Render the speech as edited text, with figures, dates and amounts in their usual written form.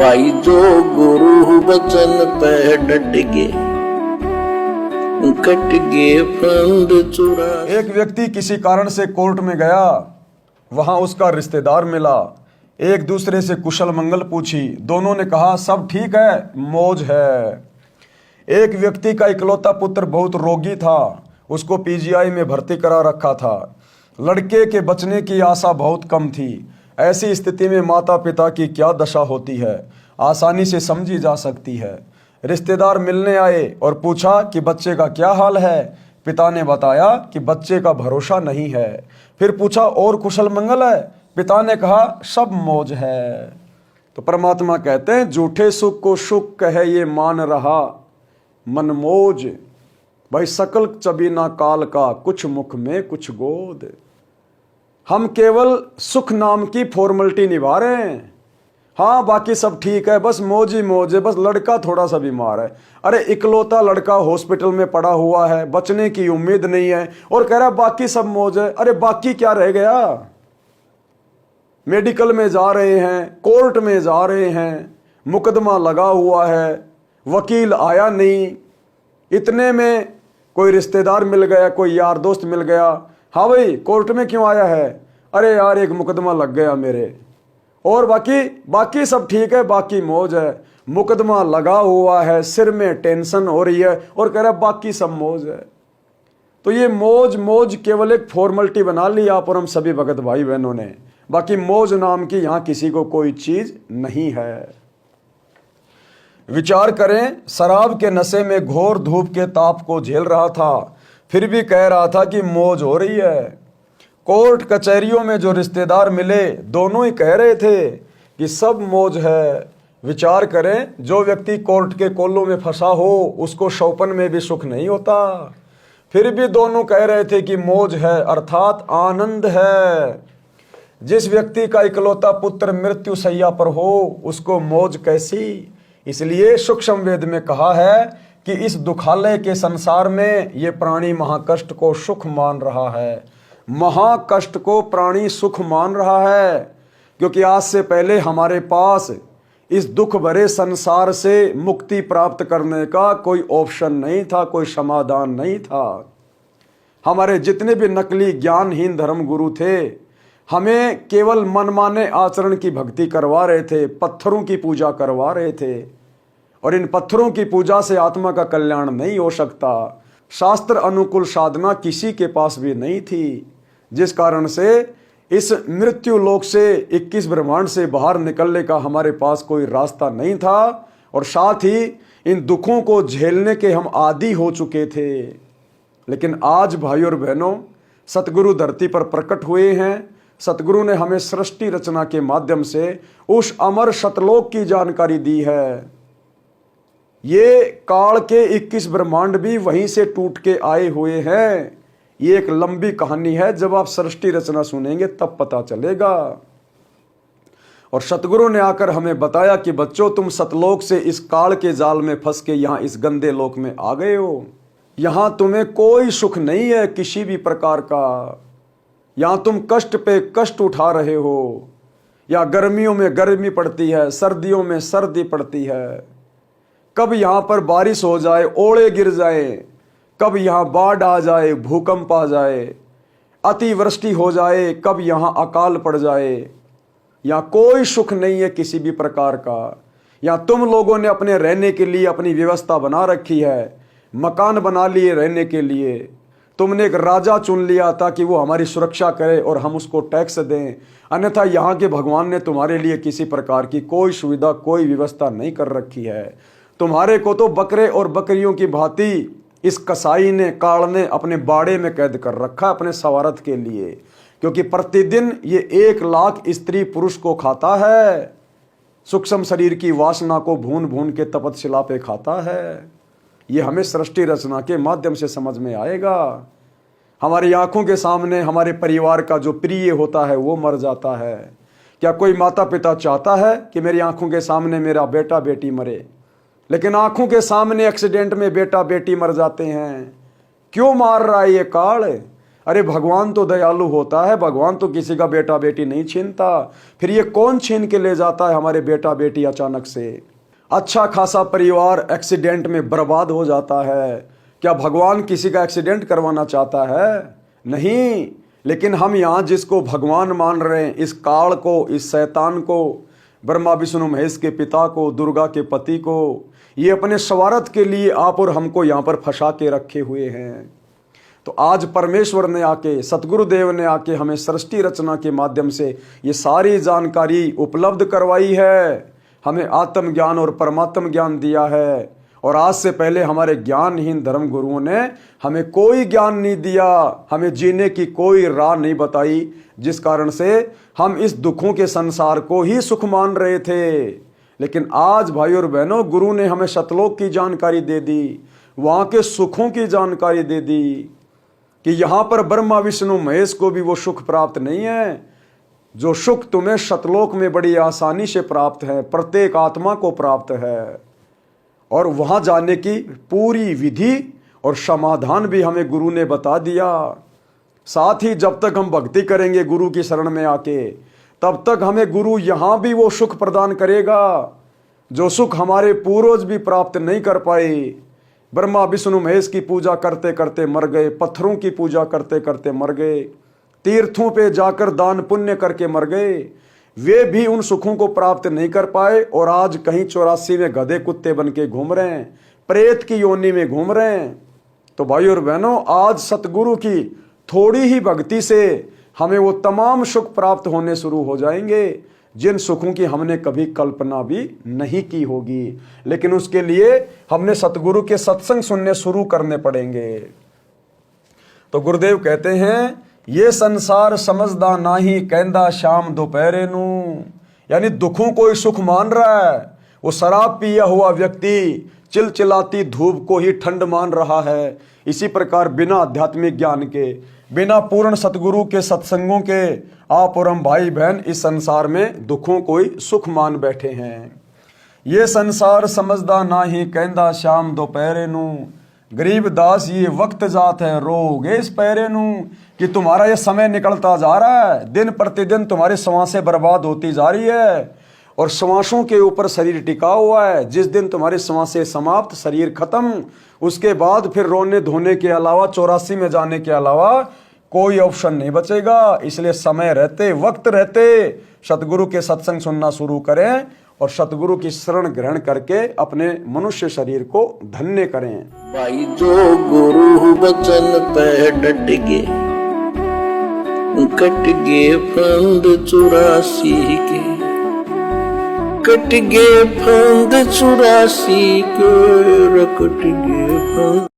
भाई जो गुरु बचन पे डट गए, कट गए फंद चुरा। एक व्यक्ति किसी कारण से कोर्ट में गया, वहां उसका रिश्तेदार मिला। एक दूसरे से कुशल मंगल पूछी, दोनों ने कहा सब ठीक है, मौज है। एक व्यक्ति का इकलौता पुत्र बहुत रोगी था, उसको पीजीआई में भर्ती करा रखा था। लड़के के बचने की आशा बहुत कम थी। ऐसी स्थिति में माता पिता की क्या दशा होती है, आसानी से समझी जा सकती है। रिश्तेदार मिलने आए और पूछा कि बच्चे का क्या हाल है। पिता ने बताया कि बच्चे का भरोसा नहीं है। फिर पूछा और कुशल मंगल है। पिता ने कहा सब मौज है। तो परमात्मा कहते हैं झूठे सुख को सुख कहे ये मान रहा मन मौज। भाई सकल चबीना काल का, कुछ मुख में कुछ गोद। हम केवल सुख नाम की फॉर्मेलिटी निभा रहे हैं। हाँ बाकी सब ठीक है, बस मौज ही मौज है, बस लड़का थोड़ा सा बीमार है। अरे इकलौता लड़का हॉस्पिटल में पड़ा हुआ है, बचने की उम्मीद नहीं है और कह रहा है बाकी सब मौज है। अरे बाकी क्या रह गया। मेडिकल में जा रहे हैं, कोर्ट में जा रहे हैं, मुकदमा लगा हुआ है, वकील आया नहीं। इतने में कोई रिश्तेदार मिल गया, कोई यार दोस्त मिल गया। हाँ भाई कोर्ट में क्यों आया है। अरे यार एक मुकदमा लग गया मेरे, और बाकी सब ठीक है, बाकी मौज है। मुकदमा लगा हुआ है, सिर में टेंशन हो रही है और कह रहा बाकी सब मौज है। तो ये मौज मौज केवल एक फॉर्मेलिटी बना ली आप और हम सभी भगत भाई बहनों ने। बाकी मौज नाम की यहां किसी को कोई चीज नहीं है। विचार करें, शराब के नशे में घोर धूप के ताप को झेल रहा था, फिर भी कह रहा था कि मौज हो रही है। कोर्ट कचहरियों में जो रिश्तेदार मिले, दोनों ही कह रहे थे कि सब मौज है। विचार करें, जो व्यक्ति कोर्ट के कोलों में फंसा हो उसको शौपन में भी सुख नहीं होता, फिर भी दोनों कह रहे थे कि मौज है, अर्थात आनंद है। जिस व्यक्ति का इकलौता पुत्र मृत्यु शैया पर हो उसको मौज कैसी। इसलिए सूक्ष्म वेद में कहा है कि इस दुखालय के संसार में ये प्राणी महाकष्ट को सुख मान रहा है। महाकष्ट को प्राणी सुख मान रहा है, क्योंकि आज से पहले हमारे पास इस दुख भरे संसार से मुक्ति प्राप्त करने का कोई ऑप्शन नहीं था, कोई समाधान नहीं था। हमारे जितने भी नकली ज्ञानहीन धर्म गुरु थे, हमें केवल मनमाने आचरण की भक्ति करवा रहे थे, पत्थरों की पूजा करवा रहे थे, और इन पत्थरों की पूजा से आत्मा का कल्याण नहीं हो सकता। शास्त्र अनुकूल साधना किसी के पास भी नहीं थी, जिस कारण से इस मृत्यु लोक से 21 ब्रह्मांड से बाहर निकलने का हमारे पास कोई रास्ता नहीं था। और साथ ही इन दुखों को झेलने के हम आदी हो चुके थे। लेकिन आज भाई और बहनों, सतगुरु धरती पर प्रकट हुए हैं। सतगुरु ने हमें सृष्टि रचना के माध्यम से उस अमर सतलोक की जानकारी दी है। ये काल के 21 ब्रह्मांड भी वहीं से टूट के आए हुए हैं। ये एक लंबी कहानी है, जब आप सृष्टि रचना सुनेंगे तब पता चलेगा। और सतगुरु ने आकर हमें बताया कि बच्चों तुम सतलोक से इस काल के जाल में फंस के यहां इस गंदे लोक में आ गए हो। यहां तुम्हें कोई सुख नहीं है किसी भी प्रकार का। यहां तुम कष्ट पे कष्ट उठा रहे हो। या गर्मियों में गर्मी पड़ती है, सर्दियों में सर्दी पड़ती है। कब यहां पर बारिश हो जाए, ओले गिर जाए, कब यहां बाढ़ आ जाए, भूकंप आ जाए, अतिवृष्टि हो जाए, कब यहां अकाल पड़ जाए। यहां कोई सुख नहीं है किसी भी प्रकार का। यहां तुम लोगों ने अपने रहने के लिए अपनी व्यवस्था बना रखी है, मकान बना लिए रहने के लिए। तुमने एक राजा चुन लिया ताकि वो हमारी सुरक्षा करे और हम उसको टैक्स दें। अन्यथा यहाँ के भगवान ने तुम्हारे लिए किसी प्रकार की कोई सुविधा, कोई व्यवस्था नहीं कर रखी है। तुम्हारे को तो बकरे और बकरियों की भांति इस कसाई ने, काल ने अपने बाड़े में कैद कर रखा अपने स्वार्थ के लिए, क्योंकि प्रतिदिन ये 1 लाख स्त्री पुरुष को खाता है। सूक्ष्म शरीर की वासना को भून भून के तपतशिला पे खाता है। ये हमें सृष्टि रचना के माध्यम से समझ में आएगा। हमारी आंखों के सामने हमारे परिवार का जो प्रिय होता है वो मर जाता है। क्या कोई माता पिता चाहता है कि मेरी आंखों के सामने मेरा बेटा बेटी मरे? लेकिन आंखों के सामने एक्सीडेंट में बेटा बेटी मर जाते हैं। क्यों मार रहा है ये काल? अरे भगवान तो दयालु होता है, भगवान तो किसी का बेटा बेटी नहीं छीनता, फिर ये कौन छीन के ले जाता है हमारे बेटा बेटी अचानक से। अच्छा खासा परिवार एक्सीडेंट में बर्बाद हो जाता है, क्या भगवान किसी का एक्सीडेंट करवाना चाहता है? नहीं। लेकिन हम यहाँ जिसको भगवान मान रहे हैं, इस काल को, इस शैतान को, ब्रह्मा विष्णु महेश के पिता को, दुर्गा के पति को, ये अपने स्वार्थ के लिए आप और हमको यहाँ पर फंसा के रखे हुए हैं। तो आज परमेश्वर ने आके, सतगुरुदेव ने आके हमें सृष्टि रचना के माध्यम से ये सारी जानकारी उपलब्ध करवाई है, हमें आत्म ज्ञान और परमात्म ज्ञान दिया है। और आज से पहले हमारे ज्ञानहीन धर्म गुरुओं ने हमें कोई ज्ञान नहीं दिया, हमें जीने की कोई राह नहीं बताई, जिस कारण से हम इस दुखों के संसार को ही सुख मान रहे थे। लेकिन आज भाई और बहनों, गुरु ने हमें सतलोक की जानकारी दे दी, वहाँ के सुखों की जानकारी दे दी कि यहाँ पर ब्रह्मा विष्णु महेश को भी वो सुख प्राप्त नहीं है जो सुख तुम्हें सतलोक में बड़ी आसानी से प्राप्त है, प्रत्येक आत्मा को प्राप्त है। और वहाँ जाने की पूरी विधि और समाधान भी हमें गुरु ने बता दिया। साथ ही जब तक हम भक्ति करेंगे गुरु की शरण में आके, तब तक हमें गुरु यहाँ भी वो सुख प्रदान करेगा जो सुख हमारे पूर्वज भी प्राप्त नहीं कर पाए। ब्रह्मा विष्णु महेश की पूजा करते करते मर गए, पत्थरों की पूजा करते करते मर गए, तीर्थों पे जाकर दान पुण्य करके मर गए, वे भी उन सुखों को प्राप्त नहीं कर पाए और आज कहीं 84 में गधे कुत्ते बन के घूम रहे हैं, प्रेत की योनि में घूम रहे हैं। तो भाई और बहनों, आज सतगुरु की थोड़ी ही भक्ति से हमें वो तमाम सुख प्राप्त होने शुरू हो जाएंगे जिन सुखों की हमने कभी कल्पना भी नहीं की होगी। लेकिन उसके लिए हमने सतगुरु के सत्संग सुनने शुरू करने पड़ेंगे। तो गुरुदेव कहते हैं, ये संसार समझदा नाही कहंदा शाम दोपहरे नू, यानी दुखों को ही सुख मान रहा है। वो शराब पिया हुआ व्यक्ति चिलचिलाती धूप को ही ठंड मान रहा है। इसी प्रकार बिना आध्यात्मिक ज्ञान के, बिना पूर्ण सतगुरु के सत्संगों के आप और हम भाई बहन इस संसार में दुखों को ही सुख मान बैठे हैं। ये संसार समझदा नाही कहंदा शाम दोपहरे नू, गरीब दास ये वक्त जात है रोगे इस पैरे नू, कि तुम्हारा ये समय निकलता जा रहा है, दिन प्रतिदिन तुम्हारी श्वासें बर्बाद होती जा रही है और श्वासों के ऊपर शरीर टिका हुआ है। जिस दिन तुम्हारी श्वासें समाप्त, शरीर खत्म, उसके बाद फिर रोने धोने के अलावा, 84 में जाने के अलावा कोई ऑप्शन नहीं बचेगा। इसलिए समय रहते, वक्त रहते सतगुरु के सत्संग सुनना शुरू करें और सतगुरु की शरण ग्रहण करके अपने मनुष्य शरीर को धन्य करें। भाई जो गुरु बचन पे डट गे, कट गे फंद 84 के, कट गे फंद 84 के, कट गे फंद।